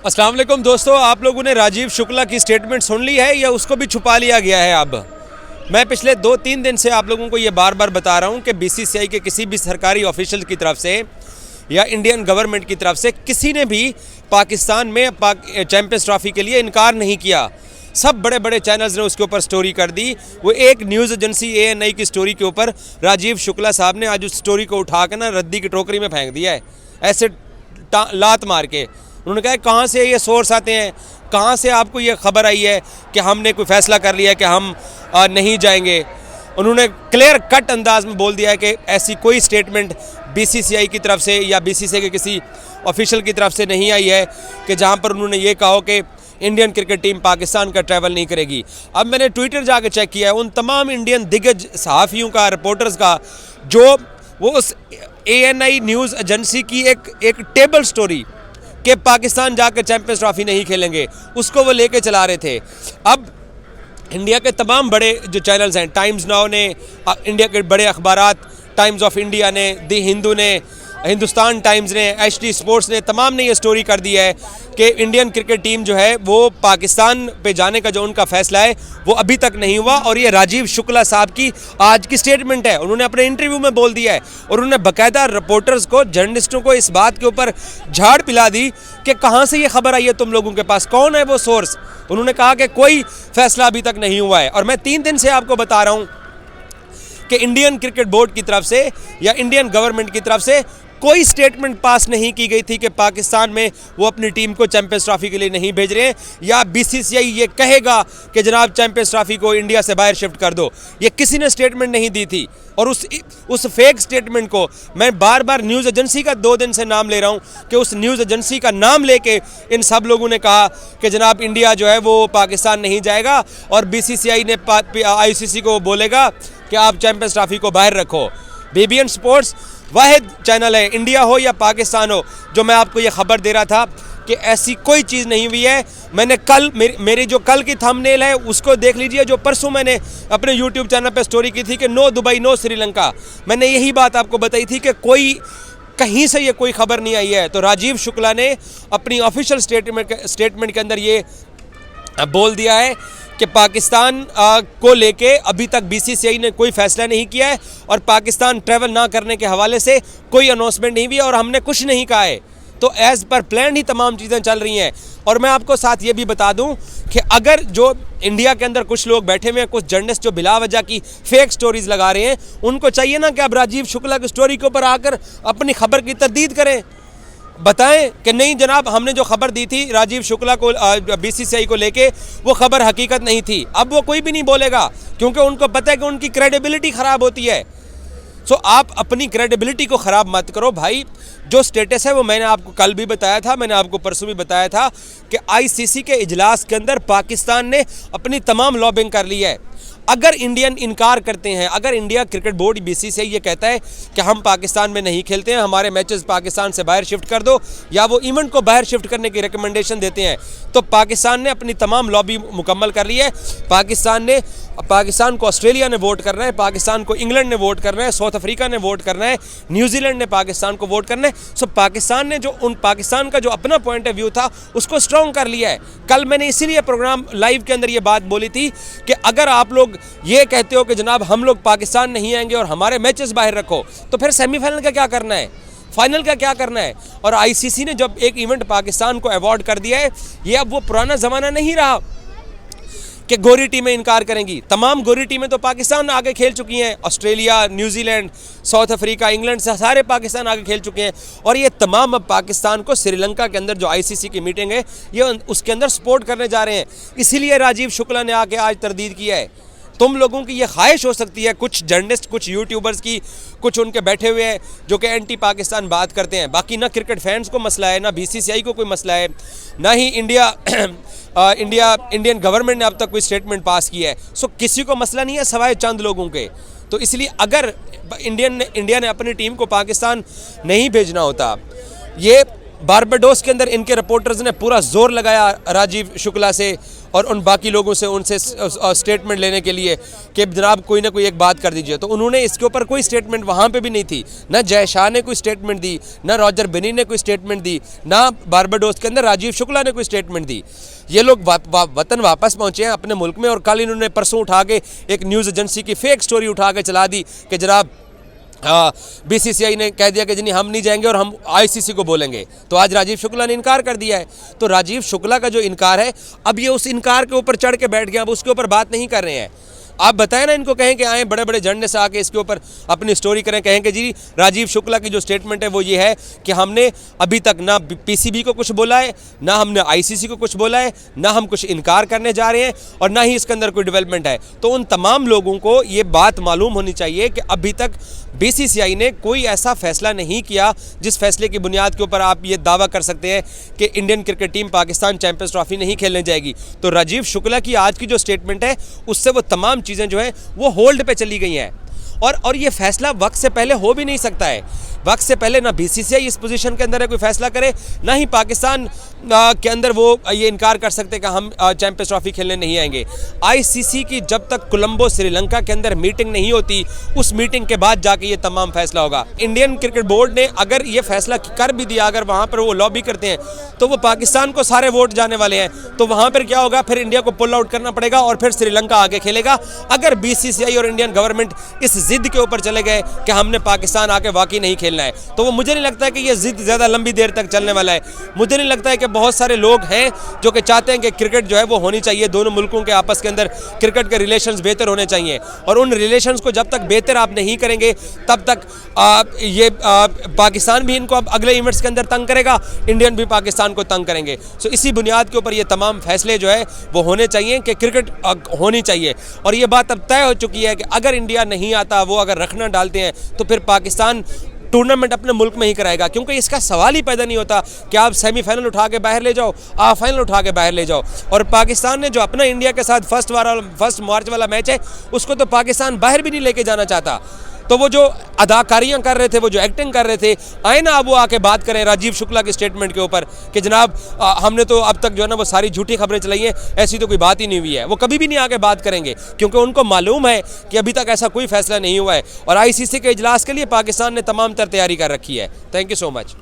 अस्सलाम वालेकुम दोस्तों, आप लोगों ने राजीव शुक्ला की स्टेटमेंट सुन ली है या उसको भी छुपा लिया गया है? अब मैं पिछले 2-3 दिन से आप लोगों को ये बार बार बता रहा हूँ कि बीसीसीआई के किसी भी सरकारी ऑफिशियल की तरफ से या इंडियन गवर्नमेंट की तरफ से किसी ने भी पाकिस्तान में चैंपियंस ट्रॉफी के लिए इनकार नहीं किया। सब बड़े बड़े चैनल्स ने उसके ऊपर स्टोरी कर दी। वो एक न्यूज़ एजेंसी ANI की स्टोरी के ऊपर राजीव शुक्ला साहब ने आज उस स्टोरी को उठा के ना रद्दी की टोकरी में फेंक दिया है, ऐसे लात मार के। उन्होंने कहा कहाँ से ये सोर्स आते हैं, कहाँ से आपको ये खबर आई है कि हमने कोई फ़ैसला कर लिया है कि हम नहीं जाएंगे। उन्होंने क्लियर कट अंदाज में बोल दिया है कि ऐसी कोई स्टेटमेंट BCCI की तरफ से या BCCI के किसी ऑफिशियल की तरफ से नहीं आई है कि जहाँ पर उन्होंने ये कहा कि इंडियन क्रिकेट टीम पाकिस्तान का ट्रैवल नहीं करेगी। अब मैंने ट्विटर जाके चेक किया है, उन तमाम इंडियन दिग्गज सहाफ़ियों का, रिपोर्टर्स का, जो वो उस ANI न्यूज़ एजेंसी की एक टेबल स्टोरी कि पाकिस्तान जाकर चैंपियंस ट्रॉफी नहीं खेलेंगे, उसको वो लेके चला रहे थे। अब इंडिया के तमाम बड़े जो चैनल्स हैं, टाइम्स नाउ ने, इंडिया के बड़े अखबारात, टाइम्स ऑफ इंडिया ने, दी हिंदू ने, हिंदुस्तान टाइम्स ने, HD स्पोर्ट्स ने, तमाम ने ये स्टोरी कर दी है कि इंडियन क्रिकेट टीम जो है वो पाकिस्तान पे जाने का जो उनका फ़ैसला है वो अभी तक नहीं हुआ। और ये राजीव शुक्ला साहब की आज की स्टेटमेंट है, उन्होंने अपने इंटरव्यू में बोल दिया है। और उन्होंने बाकायदा रिपोर्टर्स को, जर्नलिस्टों को इस बात के ऊपर झाड़ पिला दी कि कहाँ से ये खबर आई है तुम लोगों के पास, कौन है वो सोर्स। उन्होंने कहा कि कोई फ़ैसला अभी तक नहीं हुआ है। और मैं 3 दिन से आपको बता रहा हूँ कि इंडियन क्रिकेट बोर्ड की तरफ से या इंडियन गवर्नमेंट की तरफ से कोई स्टेटमेंट पास नहीं की गई थी कि पाकिस्तान में वो अपनी टीम को चैंपियंस ट्रॉफी के लिए नहीं भेज रहे हैं, या BCCI ये कहेगा कि जनाब चैंपियंस ट्रॉफी को इंडिया से बाहर शिफ्ट कर दो। ये किसी ने स्टेटमेंट नहीं दी थी। और उस फेक स्टेटमेंट को मैं बार बार न्यूज़ एजेंसी का 2 दिन से नाम ले रहा हूँ कि उस न्यूज़ एजेंसी का नाम लेके इन सब लोगों ने कहा कि जनाब इंडिया जो है वो पाकिस्तान नहीं जाएगा और BCCI ने ICC को बोलेगा कि आप चैंपियंस ट्रॉफी को बाहर रखो। BBN स्पोर्ट्स वाहिद चैनल है, इंडिया हो या पाकिस्तान हो, जो मैं आपको ये खबर दे रहा था कि ऐसी कोई चीज़ नहीं हुई है। मैंने कल मेरी जो कल की थंबनेल है उसको देख लीजिए, जो परसों मैंने अपने YouTube चैनल पे स्टोरी की थी कि नो दुबई नो श्रीलंका, मैंने यही बात आपको बताई थी कि कोई कहीं से ये कोई खबर नहीं आई है। तो राजीव शुक्ला ने अपनी ऑफिशियल स्टेटमेंट के अंदर ये बोल दिया है कि पाकिस्तान को लेके अभी तक BCCI ने कोई फ़ैसला नहीं किया है और पाकिस्तान ट्रैवल ना करने के हवाले से कोई अनाउंसमेंट नहीं हुई है और हमने कुछ नहीं कहा है। तो एज़ पर प्लान ही तमाम चीज़ें चल रही हैं। और मैं आपको साथ ये भी बता दूं कि अगर जो इंडिया के अंदर कुछ लोग बैठे हुए हैं, कुछ जर्नलिस्ट जो बिला वजह की फ़ेक स्टोरीज़ लगा रहे हैं, उनको चाहिए ना कि अब राजीव शुक्ला की स्टोरी के ऊपर आकर अपनी खबर की तरदीद करें, बताएं कि नहीं जनाब हमने जो खबर दी थी राजीव शुक्ला को BCCI को लेके वो खबर हकीकत नहीं थी। अब वो कोई भी नहीं बोलेगा क्योंकि उनको पता है कि उनकी क्रेडिबिलिटी ख़राब होती है। सो आप अपनी क्रेडिबिलिटी को ख़राब मत करो भाई। जो स्टेटस है वो मैंने आपको कल भी बताया था, मैंने आपको परसों भी बताया था कि ICC के इजलास के अंदर पाकिस्तान ने अपनी तमाम लॉबिंग कर ली है। अगर इंडियन इनकार करते हैं, अगर इंडिया क्रिकेट बोर्ड BCCI ये कहता है कि हम पाकिस्तान में नहीं खेलते हैं, हमारे मैचेस पाकिस्तान से बाहर शिफ्ट कर दो, या वो इवेंट को बाहर शिफ्ट करने की रिकमेंडेशन देते हैं, तो पाकिस्तान ने अपनी तमाम लॉबी मुकम्मल कर ली है। पाकिस्तान को ऑस्ट्रेलिया ने वोट करना है, पाकिस्तान को इंग्लैंड ने वोट करना है, साउथ अफ्रीका ने वोट करना है, न्यूजीलैंड ने पाकिस्तान को वोट करना है। सो पाकिस्तान ने पाकिस्तान का जो अपना पॉइंट ऑफ व्यू था उसको स्ट्रॉन्ग कर लिया है। कल मैंने इसीलिए प्रोग्राम लाइव के अंदर ये बात बोली थी कि अगर आप लोग ये कहते हो कि जनाब हम लोग पाकिस्तान नहीं आएंगे और हमारे मैचेस बाहर रखो, तो फिर सेमीफाइनल का क्या करना है, फाइनल का क्या करना है। और ICC ने जब एक इवेंट पाकिस्तान को अवॉर्ड कर दिया है, ये अब वो पुराना ज़माना नहीं रहा कि गोरी टीमें इनकार करेंगी। तमाम गोरी टीमें तो पाकिस्तान आगे खेल चुकी हैं, Australia, New Zealand, south Africa, England से सारे पाकिस्तान आगे खेल चुके हैं। और ये तमाम अब पाकिस्तान को श्रीलंका के अंदर जो ICC की मीटिंग है ये उसके अंदर सपोर्ट करने जा रहे हैं। इसीलिए राजीव शुक्ला ने आके आज तरदीद किया है। तुम लोगों की ये ख्वाहिश हो सकती है, कुछ जर्नलिस्ट, कुछ यूट्यूबर्स की, कुछ उनके बैठे हुए हैं जो कि एंटी पाकिस्तान बात करते हैं। बाकी ना क्रिकेट फैंस को मसला है, ना BCCI को कोई मसला है, ना ही इंडियन गवर्नमेंट ने अब तक कोई स्टेटमेंट पास किया है। सो किसी को मसला नहीं है सवाए चंद लोगों के। तो इसलिए अगर इंडिया ने अपनी टीम को पाकिस्तान नहीं भेजना होता, ये बारबाडोस के अंदर इनके रिपोर्टर्स ने पूरा जोर लगाया राजीव शुक्ला से और उन बाकी लोगों से उनसे स्टेटमेंट लेने के लिए कि जनाब कोई ना कोई एक बात कर दीजिए। तो उन्होंने इसके ऊपर कोई स्टेटमेंट वहाँ पे भी नहीं थी, ना जय शाह ने कोई स्टेटमेंट दी, ना रॉजर बिनी ने कोई स्टेटमेंट दी, ना बारबाडोस के अंदर राजीव शुक्ला ने कोई स्टेटमेंट दी। ये लोग वतन वापस पहुँचे हैं अपने मुल्क में और कल इन्होंने परसों उठा के एक न्यूज़ एजेंसी की फेक स्टोरी उठा के चला दी कि जनाब बीसीसीआई ने कह दिया कि जी हम नहीं जाएंगे और हम आईसीसी को बोलेंगे। तो आज राजीव शुक्ला ने इनकार कर दिया है। तो राजीव शुक्ला का जो इनकार है, अब ये उस इनकार के ऊपर चढ़ के बैठ गए, अब उसके ऊपर बात नहीं कर रहे हैं। आप बताएं ना इनको, कहें कि आए बड़े बड़े झंडे से आके इसके ऊपर अपनी स्टोरी करें, कहें कि जी राजीव शुक्ला की जो स्टेटमेंट है वो ये है कि हमने अभी तक ना पीसीबी को कुछ बोला है, ना हमने आईसीसी को कुछ बोला है, ना हम कुछ इनकार करने जा रहे हैं और ना ही इसके अंदर कोई डेवलपमेंट है। तो उन तमाम लोगों को ये बात मालूम होनी चाहिए कि अभी तक बीसीसीआई ने कोई ऐसा फैसला नहीं किया जिस फैसले की बुनियाद के ऊपर आप ये दावा कर सकते हैं कि Indian cricket team Pakistan champions trophy नहीं खेलने जाएगी। तो राजीव शुक्ला की आज की जो स्टेटमेंट है उससे वो तमाम चीज़ें जो हैं वो होल्ड पे चली गई हैं और ये फैसला वक्त से पहले हो भी नहीं सकता है। वक्त से पहले ना बीसीसीआई इस पोजीशन के अंदर है कोई फैसला करे, ना ही पाकिस्तान के अंदर वो ये इनकार कर सकते कि हम चैंपियंस ट्रॉफी खेलने नहीं आएंगे। आईसीसी की जब तक कोलंबो श्रीलंका के अंदर मीटिंग नहीं होती, उस मीटिंग के बाद जाके ये तमाम फैसला होगा। इंडियन क्रिकेट बोर्ड ने अगर ये फैसला कर भी दिया, अगर वहाँ पर वो लॉबी करते हैं तो वो पाकिस्तान को सारे वोट जाने वाले हैं। तो वहाँ पर क्या होगा, फिर इंडिया को पुल आउट करना पड़ेगा और फिर श्रीलंका आगे खेलेगा। अगर बीसीसीआई और इंडियन गवर्नमेंट इस जिद के ऊपर चले गए कि हमने पाकिस्तान आके वाकई नहीं खेलना है, तो वो मुझे नहीं लगता है कि ये जिद ज़्यादा लंबी देर तक चलने वाला है। मुझे नहीं लगता है कि बहुत सारे लोग हैं जो कि चाहते हैं कि क्रिकेट जो है वो होनी चाहिए, दोनों मुल्कों के आपस के अंदर क्रिकेट के रिलेशंस बेहतर होने चाहिए। और उन रिलेशंस को जब तक बेहतर आप नहीं करेंगे तब तक पाकिस्तान भी इनको अब अगले इवेंट्स के अंदर तंग करेगा, इंडियन भी पाकिस्तान को तंग करेंगे। सो इसी बुनियाद के ऊपर ये तमाम फैसले जो है वो होने चाहिए कि क्रिकेट होनी चाहिए। और ये बात अब तय हो चुकी है कि अगर इंडिया नहीं आता, वो अगर रखना डालते हैं तो फिर पाकिस्तान टूर्नामेंट अपने मुल्क में ही कराएगा, क्योंकि इसका सवाल ही पैदा नहीं होता कि आप सेमीफाइनल उठा के बाहर ले जाओ, आप फाइनल उठा के बाहर ले जाओ। और पाकिस्तान ने जो अपना इंडिया के साथ फर्स्ट मार्च वाला मैच है उसको तो पाकिस्तान बाहर भी नहीं लेके जाना चाहता। तो वो जो अदाकारियाँ कर रहे थे, वो जो एक्टिंग कर रहे थे, आए ना अब वो आके बात करें राजीव शुक्ला की स्टेटमेंट के ऊपर कि जनाब हमने तो अब तक जो है ना वो सारी झूठी खबरें चलाई हैं, ऐसी तो कोई बात ही नहीं हुई है। वो कभी भी नहीं आके बात करेंगे क्योंकि उनको मालूम है कि अभी तक ऐसा कोई फैसला नहीं हुआ है और आईसीसी के इजलास के लिए पाकिस्तान ने तमाम तर तैयारी कर रखी है। Thank you so much.